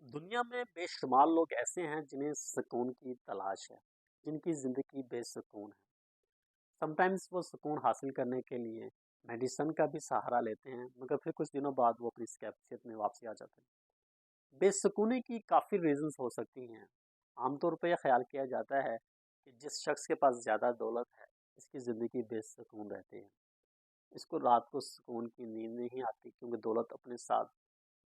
दुनिया में बेशुमार लोग ऐसे हैं जिन्हें सुकून की तलाश है, जिनकी ज़िंदगी बेसुकून है। समटाइम्स वो सुकून हासिल करने के लिए मेडिसिन का भी सहारा लेते हैं, मगर फिर कुछ दिनों बाद वो अपनी कैफियत में वापसी आ जाते हैं। बेसुकूनी की काफ़ी रीजंस हो सकती हैं। आमतौर पर यह ख्याल किया जाता है कि जिस शख्स के पास ज़्यादा दौलत है, इसकी ज़िंदगी बेसुकून रहती है। इसको रात को सुकून की नींद नहीं आती, क्योंकि दौलत अपने साथ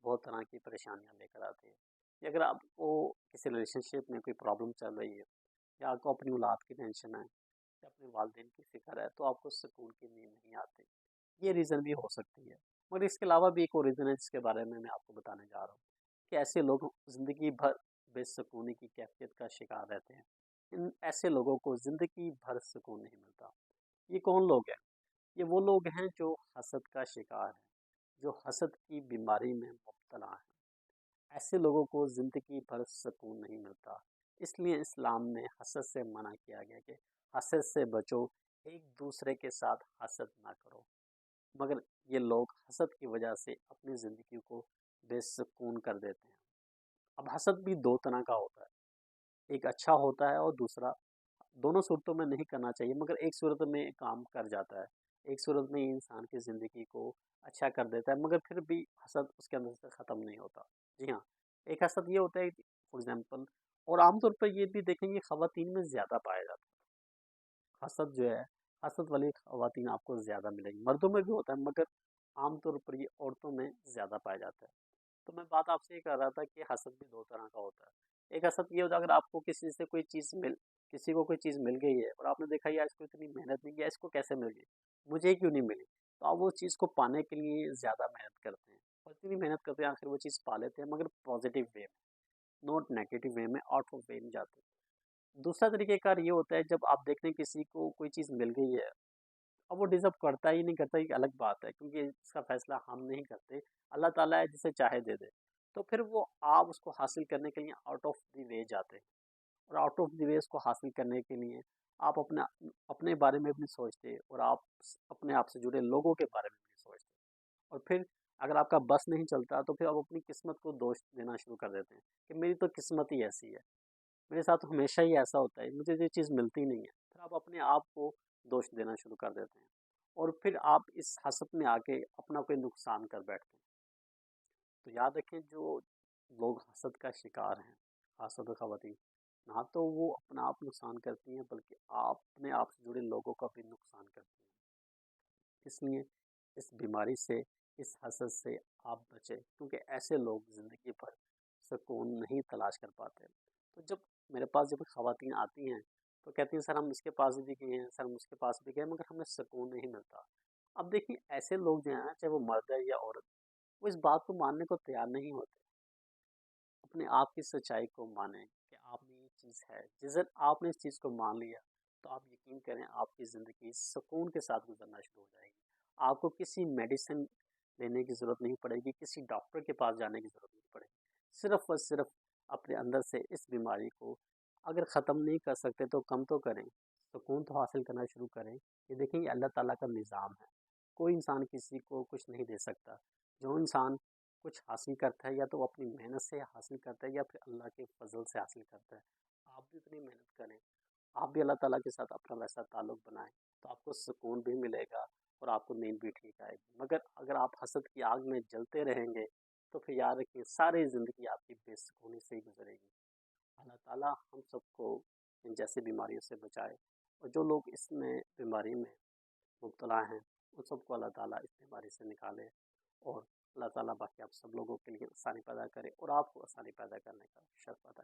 बहुत तरह की परेशानियां लेकर आती है। या अगर आपको किसी रिलेशनशिप में कोई प्रॉब्लम चल रही है, या आपको अपनी औलाद की टेंशन है, या अपने वालदेन की फिक्र है, तो आपको सुकून की नींद नहीं आती। ये रीज़न भी हो सकती है। मगर इसके अलावा भी एक और रीज़न है जिसके बारे में मैं आपको बताने जा रहा हूँ, कि ऐसे लोग ज़िंदगी भर बेसुकूनी की कैफियत का शिकार रहते हैं। इन ऐसे लोगों को ज़िंदगी भर सुकून नहीं मिलता। ये कौन लोग हैं? ये वो लोग हैं जो हसद का शिकार हैं, जो हसद की बीमारी में मुब्तला हैं। ऐसे लोगों को ज़िंदगी भर सुकून नहीं मिलता। इसलिए इस्लाम में हसद से मना किया गया कि हसद से बचो, एक दूसरे के साथ हसद ना करो। मगर ये लोग हसद की वजह से अपनी ज़िंदगी को बेसुकून कर देते हैं। अब हसद भी दो तरह का होता है, एक अच्छा होता है और दूसरा, दोनों सूरतों में नहीं करना चाहिए, मगर एक सूरत में काम कर जाता है। एक सूरत में इंसान की ज़िंदगी को अच्छा कर देता है, मगर फिर भी हसद उसके अंदर से ख़त्म नहीं होता। जी हाँ, एक हसद ये होता है फॉर एग्ज़ाम्पल, और आमतौर पर ये भी देखेंगे ख़वातीन में ज़्यादा पाया जाता है। हसद जो है, हसद वाली ख़वातीन आपको ज़्यादा मिलेंगी। मर्दों में भी होता है, मगर आमतौर पर ये औरतों में ज़्यादा पाया जाता है। तो मैं बात आपसे ये कर रहा था कि हसद भी दो तरह का होता है। एक हसद ये होता है, अगर आपको किसी को कोई चीज़ मिल गई है और आपने देखा यार इसको इतनी मेहनत नहीं किया, इसको कैसे मिल गई, मुझे क्यों नहीं मिली, तो आप वो चीज़ को पाने के लिए ज़्यादा मेहनत करते हैं, और इतनी मेहनत करते हैं आखिर वो चीज़ पा लेते हैं, मगर पॉजिटिव वे में, नॉट नेगेटिव वे में, आउट ऑफ वे में जाते हैं। दूसरा तरीक़ेकार ये होता है, जब आप देखते हैं किसी को कोई चीज़ मिल गई है, अब वो डिज़र्व करता ही नहीं करता, एक अलग बात है, क्योंकि इसका फ़ैसला हम नहीं करते, अल्लाह ताला है जिसे चाहे दे दे। तो फिर वो आप उसको हासिल करने के लिए आउट ऑफ द वे जाते हैं, और आउट ऑफ द वे उसको हासिल करने के लिए आप अपना अपने बारे में भी नहीं सोचते, और आप अपने आप से जुड़े लोगों के बारे में भी नहीं सोचते। और फिर अगर आपका बस नहीं चलता, तो फिर आप अपनी किस्मत को दोष देना शुरू कर देते हैं कि मेरी तो किस्मत ही ऐसी है, मेरे साथ हमेशा ही ऐसा होता है, मुझे ये चीज़ मिलती नहीं है। फिर आप अपने आप को दोष देना शुरू कर देते हैं, और फिर आप इस हसद में आके अपना कोई नुकसान कर बैठते हैं। तो याद रखें, जो लोग हसद का शिकार हैं, हसद ख़वातीन, ना तो वो अपना आप नुकसान करती हैं, बल्कि आप अपने आप से जुड़े लोगों का भी नुकसान करती हैं। इसलिए इस बीमारी से, इस हसद से आप बचें, क्योंकि ऐसे लोग ज़िंदगी भर सुकून नहीं तलाश कर पाते। तो जब ख़वातीन आती हैं, तो कहती हैं सर हम इसके पास भी गए हैं, सर हम उसके पास भी गए, मगर हमें सुकून नहीं मिलता। अब देखिए, ऐसे लोग जो हैं, चाहे वो मर्द है या औरत, वो इस बात को मानने को तैयार नहीं होते। अपने आप की सच्चाई को मानें कि आप में ये चीज़ है। जिस दिन आपने इस चीज़ को मान लिया, तो आप यकीन करें, आपकी ज़िंदगी सुकून के साथ गुजरना शुरू हो जाएगी। आपको किसी मेडिसिन लेने की ज़रूरत नहीं पड़ेगी, किसी डॉक्टर के पास जाने की ज़रूरत नहीं पड़ेगी। सिर्फ़ और सिर्फ़ अपने अंदर से इस बीमारी को अगर ख़त्म नहीं कर सकते तो कम तो करें, सुकून तो हासिल करना शुरू करें। ये देखें, ये अल्लाह ताला का निज़ाम है। कोई इंसान किसी को कुछ नहीं दे सकता। जो इंसान कुछ हासिल करता है, या तो वो अपनी मेहनत से हासिल करता है, या फिर अल्लाह के फजल से हासिल करता है। आप भी उतनी मेहनत करें, आप भी अल्लाह ताला के साथ अपना वैसा ताल्लुक़ बनाएं, तो आपको सुकून भी मिलेगा, और आपको नींद भी ठीक आएगी। मगर अगर आप हसद की आग में जलते रहेंगे, तो फिर याद रखिए, सारी ज़िंदगी आपकी बेसुकूनी से ही गुजरेगी। अल्लाह ताला हम सबको इन जैसी बीमारियों से बचाए, और जो लोग इसमें बीमारी में मुब्तला हैं, उन सबको अल्लाह ताला इस बीमारी से निकाले, और अल्लाह ताला बाकी आप सब लोगों के लिए आसानी पैदा करे, और आपको आसानी पैदा करने का शर्फ अदा करे।